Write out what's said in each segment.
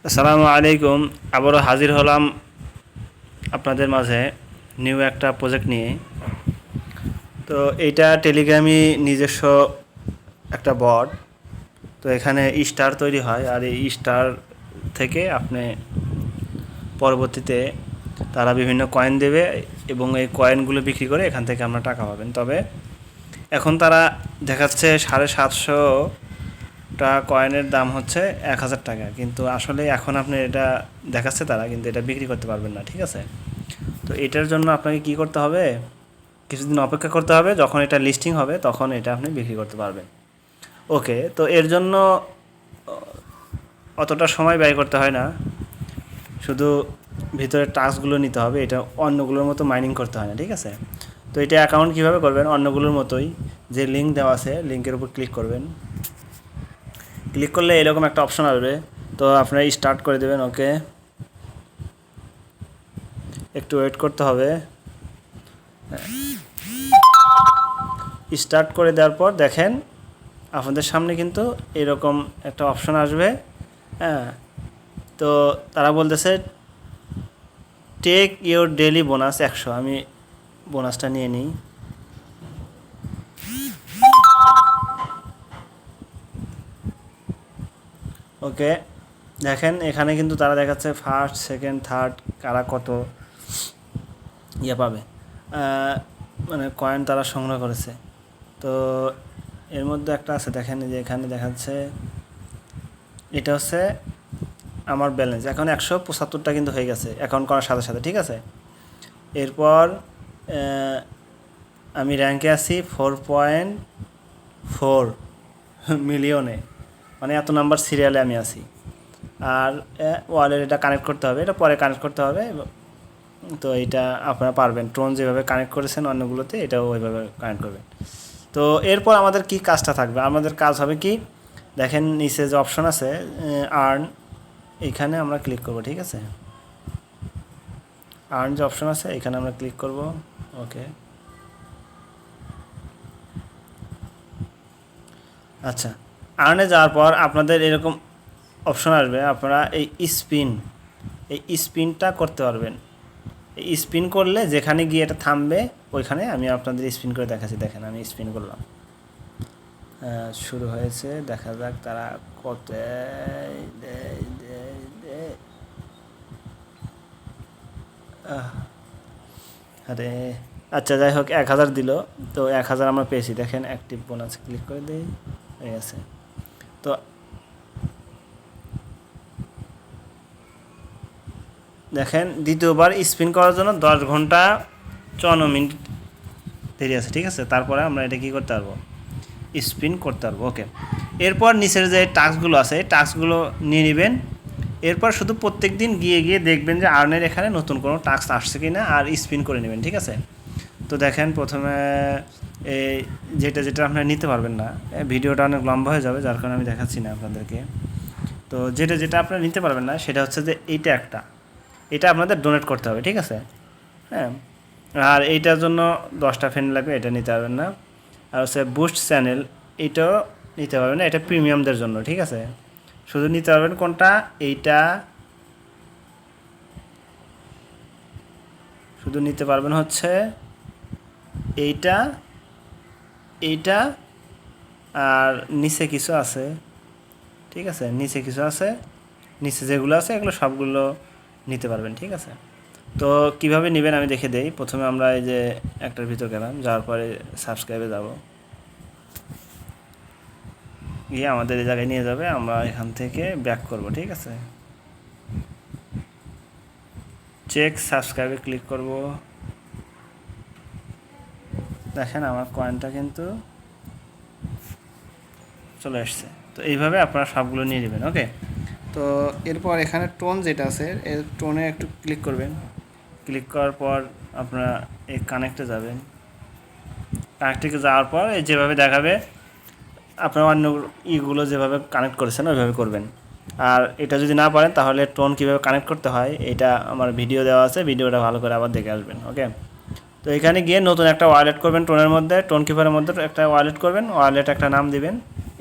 আসসালামু আলাইকুম। আবারও হাজির হলাম আপনাদের মাঝে নিউ একটা প্রজেক্ট নিয়ে। তো এইটা টেলিগ্রামই নিজস্ব একটা বট। তো এখানে স্টার তৈরি হয়, আর এই স্টার থেকে আপনি পরবর্তীতে তারা বিভিন্ন কয়েন দেবে এবং এই কয়েনগুলো বিক্রি করে এখান থেকে আমরা টাকা পাবেন। তবে এখন তারা দেখাচ্ছে 750 টাকা কয়েনের দাম হচ্ছে 1000 টাকা, কিন্তু আসলে এখন আপনি এটা দেখাচ্ছে তারা, কিন্তু এটা বিক্রি করতে পারবেন না, ঠিক আছে? তো এটার জন্য আপনাকে কি করতে হবে, কিছুদিন অপেক্ষা করতে হবে, যখন এটা লিস্টিং হবে তখন এটা আপনি বিক্রি করতে পারবেন। ওকে, তো এর জন্য অতটা সময় ব্যয় করতে হয় না, শুধু ভিতরের টাস্কগুলো নিতে হবে। এটা অন্যগুলোর মতো মাইনিং করতে হয় না, ঠিক আছে? তো এটা অ্যাকাউন্ট কীভাবে করবেন, অন্যগুলোর মতোই যে লিঙ্ক দেওয়া আছে লিঙ্কের উপর ক্লিক করবেন। ক্লিক করলে এরকম একটা অপশন আসবে, তো আপনারা স্টার্ট করে দেবেন। ওকে, একটু ওয়েট করতে হবে। স্টার্ট করে দেওয়ার পর দেখেন আপনাদের সামনে কিন্তু এরকম একটা অপশন আসবে। হ্যাঁ, তো তারা বলতেছে টেক ইওর ডেলি বোনাস 100। আমি বোনাসটা নিয়ে নিই। ওকে, দেখেন এখানে কিন্তু তারা দেখাচ্ছে ফার্স্ট, সেকেন্ড, থার্ড কারা কত পাবে, মানে কয়েন তারা সংগ্রহ করেছে। তো এর মধ্যে একটা আছে, দেখেন যে এখানে দেখাচ্ছে এটা হচ্ছে আমার ব্যালেন্স এখন 175টা কিন্তু হয়ে গেছে অ্যাকাউন্ট করার সাথে সাথে, ঠিক আছে? এরপর আমি র্যাঙ্কে আছি 4.4 মিলিয়নে, মানে এত নাম্বার সিরিয়ালে আমি আছি। আর ওয়ালেট এটা কানেক্ট করতে হবে, এটা পরে কানেক্ট করতে হবে। তো এইটা আপনারা পারবেন, ট্রোন যেভাবে কানেক্ট করেছেন অন্যগুলোতে এটাও ওইভাবে কানেক্ট করবেন। তো এরপর আমাদের কি কাজটা থাকবে, আমাদের কাজ হবে কি, দেখেন নিচে যে অপশন আছে আর্ন, এইখানে আমরা ক্লিক করব, ঠিক আছে? আর্ন যে অপশন আছে এখানে আমরা ক্লিক করব। ওকে, আচ্ছা, আর্নে যাওয়ার পর আপনাদের এরকম অপশন আসবে, আপনারা এই স্পিনটা করতে পারবেন। এই স্পিন করলে যেখানে গিয়ে এটা থামবে ওইখানে আমি আপনাদের স্পিন করে দেখাচ্ছি। দেখেন আমি স্পিন করলাম, শুরু হয়েছে, দেখা যাক তারা কত আরে আচ্ছা, যাই হোক 1000 দিল। তো 1000 আমরা পেয়েছি, দেখেন অ্যাক্টিভ বোনাস ক্লিক করে দিই, হয়ে গেছে। তো দেখেন দ্বিতীয়বার স্পিন করার জন্য 10 ঘন্টা 54 মিনিট দেরি আছে, ঠিক আছে? তারপরে আমরা এটা কী করতে পারবো, স্পিন করতে পারবো। ওকে, এরপর নিচের যে টাস্কগুলো আছে টাস্কগুলো নিয়ে নেবেন। এরপর শুধু প্রত্যেক দিন গিয়ে গিয়ে দেখবেন যে আর্নের এখানে নতুন কোনো টাস্ক আসছে কি না, আর স্পিন করে নেবেন, ঠিক আছে? তো দেখেন প্রথমে এই যেটা যেটা আপনারা নিতে পারবেন না, ভিডিওটা অনেক লম্বা হয়ে যাবে, যার কারণে আমি দেখাচ্ছি না আপনাদেরকে। তো যেটা যেটা আপনারা নিতে পারবেন না সেটা হচ্ছে যে এটা আপনাদের ডোনেট করতে হবে, ঠিক আছে? হ্যাঁ, আর এইটার জন্য 10টা ফ্রেন্ড লাগবে, এটা নিতে পারবেন না। আর হচ্ছে বুস্ট চ্যানেল, এইটাও নিতে পারবেন না, এটা প্রিমিয়ামদের জন্য, ঠিক আছে? শুধু নিতে পারবেন কোনটা, এইটা শুধু নিতে পারবেন হচ্ছে এইটা, আর নিচে কিছু আছে, ঠিক আছে? নিচে যেগুলো আছে এগুলো সবগুলো নিতে পারবেন, ঠিক আছে? তো কিভাবে নেবেন আমি দেখে দেই। প্রথমে আমরা এই যে একটার ভিতর গেলাম, যাওয়ার পরে সাবস্ক্রাইবে যাব, গিয়ে আমাদের এই জায়গায় নিয়ে যাবে, আমরা এখান থেকে ব্যাক করব, ঠিক আছে? চেক সাবস্ক্রাইবে ক্লিক করব। দেখেন আমার কয়েনটা কিন্তু চলে আসছে। তো এইভাবে আপনারা সবগুলো নিয়ে নেবেন। ওকে, তো এরপর এখানে টোন যেটা আছে এর টোনে একটু ক্লিক করবেন। ক্লিক করার পর আপনারা এই কানেক্টে যাবেন। কানেক্টে যাওয়ার পর এই যেভাবে দেখাবে আপনারা অন্য ইগুলো যেভাবে কানেক্ট করেছেন ওইভাবে করবেন। আর এটা যদি না পারেন তাহলে টোন কীভাবে কানেক্ট করতে হয় এটা আমার ভিডিও দেওয়া আছে, ভিডিওটা ভালো করে আবার দেখে আসবেন। ওকে, তো এখানে গিয়ে নতুন একটা ওয়ালেট করবেন, টোনের মধ্যে টোন কিপারের মধ্যে একটা ওয়ালেট করবেন, ওয়ালেট একটা নাম দিবেন,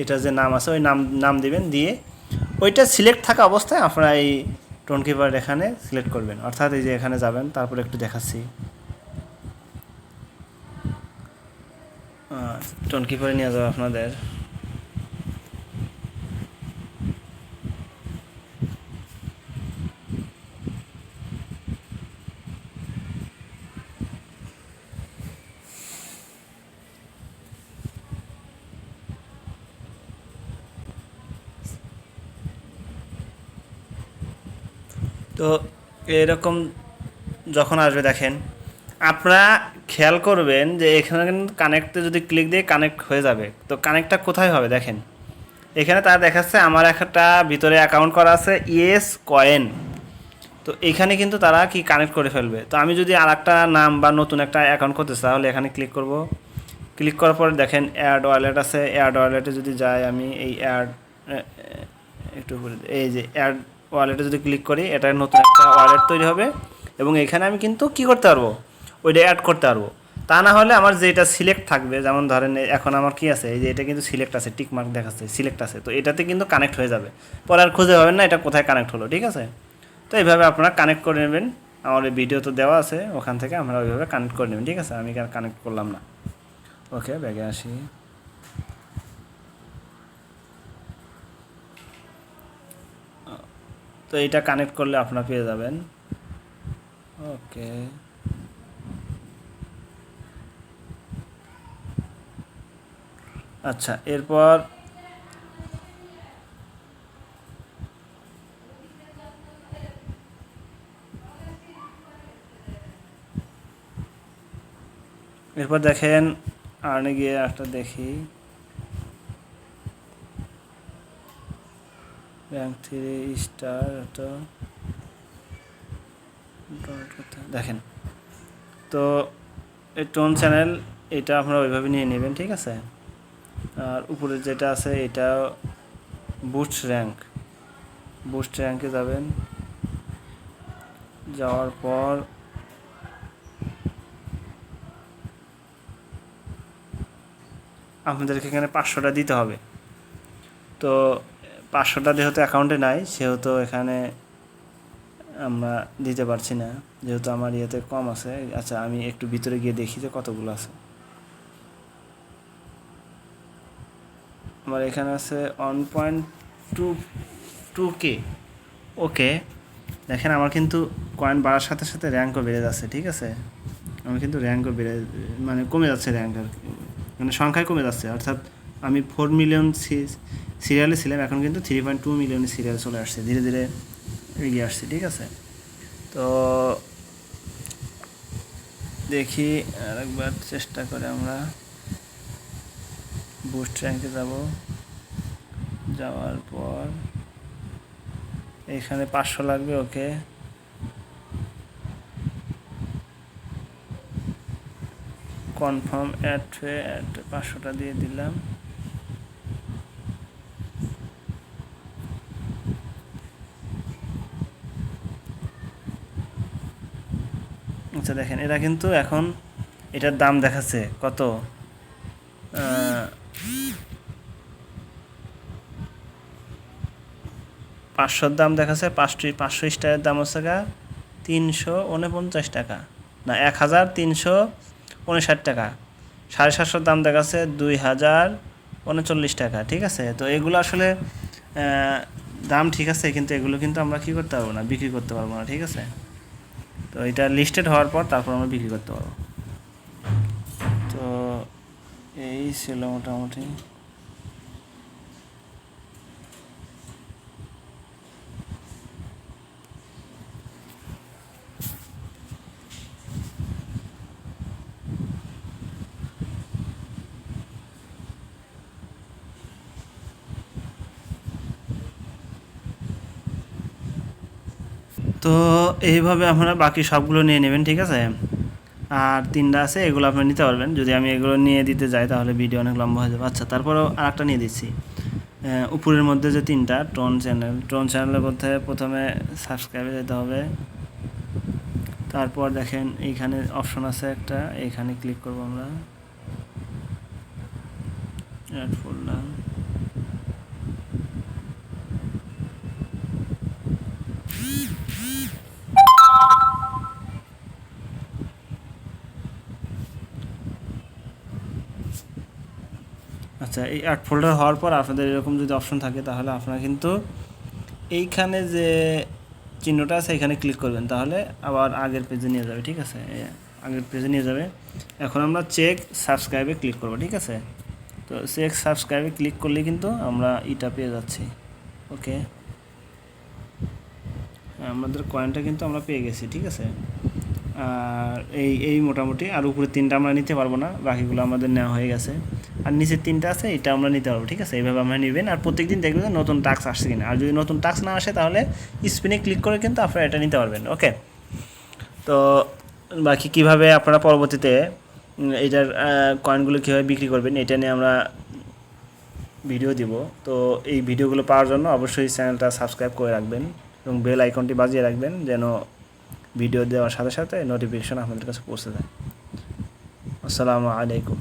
এটা যে নাম আছে ওই নাম দিবেন, দিয়ে ওইটা সিলেক্ট থাকা অবস্থায় আপনারা এই টোন কিপার এখানে সিলেক্ট করবেন, অর্থাৎ এই যে এখানে যাবেন, তারপরে একটু দেখাচ্ছি টোন কিপারে নিয়ে যাবো আপনাদের। তো এরকম যখন আসবে দেখেন, আপনারা খেয়াল করবেন যে এখানে কানেক্টে যদি ক্লিক দিয়ে কানেক্ট হয়ে যাবে। তো কানেক্টটা কোথায় হবে দেখেন, এখানে তার দেখাচ্ছে আমার একটা ভিতরে অ্যাকাউন্ট করা আছে ইয়েস কয়েন। তো এখানে কিন্তু তারা কি কানেক্ট করে ফেলবে। তো আমি যদি আর একটা নাম বা নতুন একটা অ্যাকাউন্ট করতে চাই, তাহলে এখানে ক্লিক করব। ক্লিক করার পর দেখেন অ্যাড ওয়ালেট আছে, অ্যাড ওয়ালেটে যদি যাই আমি এই অ্যাড একটু এই যে অ্যাড ওয়ালেটে যদি ক্লিক করি, এটা নতুন একটা ওয়ালেট তৈরি হবে এবং এখানে আমি কিন্তু কি করতে পারবো, ওইটা অ্যাড করতে পারবো। তা না হলে আমার যেটা সিলেক্ট থাকবে, যেমন ধরেন এখন আমার কি আছে, এই যে এটা কিন্তু সিলেক্ট আছে, টিক মার্ক দেখাচ্ছে সিলেক্ট আছে, তো এটাতে কিন্তু কানেক্ট হয়ে যাবে। পরে আর খুঁজে পাবেন না এটা কোথায় কানেক্ট হলো, ঠিক আছে। তো এইভাবে আপনারা কানেক্ট করে নেবেন, আমার এই ভিডিও তো দেওয়া আছে, ওখান থেকে আপনারা ওইভাবে কানেক্ট করে নেবেন, ঠিক আছে। আমি আর কানেক্ট করলাম না। ওকে, ব্যাগে আসি। তো এটা কানেক্ট করলে আপনারা পেয়ে যাবেন। ওকে, আচ্ছা, এরপর দেখেন আর্নে গিয়ে একটা দেখি, ব্যাংক 3 স্টার, এটা দেখেন। তো এই টোন চ্যানেল এটা আপনারা ওইভাবে নিয়ে নেবেন, ঠিক আছে। আর উপরে যেটা আছে এটা বুস্ট র্যাঙ্কে যাবেন, যাওয়ার পর আপনাদেরকে এখানে 500টা দিতে হবে। তো 500টা যেহেতু অ্যাকাউন্টে নাই, সেহেতু এখানে আমরা দিতে পারছি না, যেহেতু আমার ইয়েতে কম আছে। আচ্ছা, আমি একটু ভিতরে গিয়ে দেখি যে কতগুলো আছে। আমার এখানে আছে 1.22K। ওকে, দেখেন আমার কিন্তু কয়েন বাড়ার সাথে সাথে র্যাঙ্কও বেড়ে যাচ্ছে, ঠিক আছে। আমি কিন্তু র্যাঙ্কও মানে কমে যাচ্ছে র্যাঙ্ক, আর মানে সংখ্যায় কমে যাচ্ছে। অর্থাৎ আমি 4 মিলিয়ন সিরিয়ালে ছিলাম, এখন কিন্তু 3.2 মিলিয়ন সিরিয়াল চলে আসছে, ধীরে ধীরে এগিয়ে আসছে, ঠিক আছে। তো দেখি আরেকবার চেষ্টা করে আমরা বুস্ট র্যাঙ্কে যাওয়ার পর এখানে 500 লাগবে। ওকে, কনফার্ম অ্যাড 500টা দিয়ে দিলাম। আচ্ছা, দেখেন এটা কিন্তু এখন এটার দাম দেখাচ্ছে কত, 500-র দাম দেখাচ্ছে। 500 স্টারের দাম হচ্ছে 349 টাকা, না 1359 টাকা। 750 দাম দেখাচ্ছে 2039 টাকা, ঠিক আছে। তো এগুলো আসলে দাম ঠিক আছে, কিন্তু এগুলো কিন্তু আমরা কী করতে পারবো না, বিক্রি করতে পারবো না, ঠিক আছে। তো এটা লিস্টেড হওয়ার পর তারপর আমরা বিক্রি করতে পারবো। তো এই ছিল মোটামুটি। তো এইভাবে আপনারা বাকি সবগুলো নিয়ে নেবেন, ঠিক আছে। আর 3টা আছে, এগুলো আপনি নিতে পারবেন। যদি আমি এগুলো নিয়ে দিতে যাই তাহলে ভিডিও অনেক লম্বা হয়ে যাবে। আচ্ছা, তারপরেও আর একটা নিয়ে দিচ্ছি। উপরের মধ্যে যে 3টা টোন চ্যানেলের মধ্যে প্রথমে সাবস্ক্রাইবে যেতে হবে। তারপর দেখেন এইখানে অপশন আছে একটা, এইখানে ক্লিক করব আমরা, অ্যাড করলাম। আচ্ছা, এই অ্যাড ফোল্ডার হওয়ার পর আপনাদের এরকম যদি অপশন থাকে তাহলে আপনারা কিন্তু এইখানে যে চিহ্নটা আছে এখানে ক্লিক করবেন, তাহলে আবার আগের পেজে নিয়ে যাবে। ঠিক আছে, আগের পেজে নিয়ে যাবে। এখন আমরা চেক সাবস্ক্রাইবে ক্লিক করব। ঠিক আছে, তো চেক সাবস্ক্রাইবে ক্লিক করলে কিন্তু আমরা এটা পেয়ে যাচ্ছি। ওকে, আমাদের কয়েনটা কিন্তু আমরা পেয়ে গেছি। ঠিক আছে, আর এই মোটামুটি, আর উপরে 3টা আমরা নিতে পারবো না, বাকিগুলো আমাদের নেওয়া হয়ে গেছে। আর নিচে 3টা আছে, এটা আমরা নিতে পারবো। ঠিক আছে, এইভাবে আমরা নেবেন। আর প্রত্যেকদিন দেখবেন যে নতুন টাস্ক আসছে কিনা। আর যদি নতুন টাস্ক না আসে তাহলে স্পিনে ক্লিক করে কিন্তু আপনারা এটা নিতে পারবেন। ওকে, তো বাকি কিভাবে আপনারা পরবর্তীতে এইটার কয়েনগুলো কীভাবে বিক্রি করবেন এটা নিয়ে আমরা ভিডিও দিব। তো এই ভিডিওগুলো পাওয়ার জন্য অবশ্যই চ্যানেলটা সাবস্ক্রাইব করে রাখবেন এবং বেল আইকনটি বাজিয়ে রাখবেন, যেন ভিডিও দেওয়ার সাথে সাথে নোটিফিকেশন আপনাদের কাছে পৌঁছে যায়। আসসালামু আলাইকুম।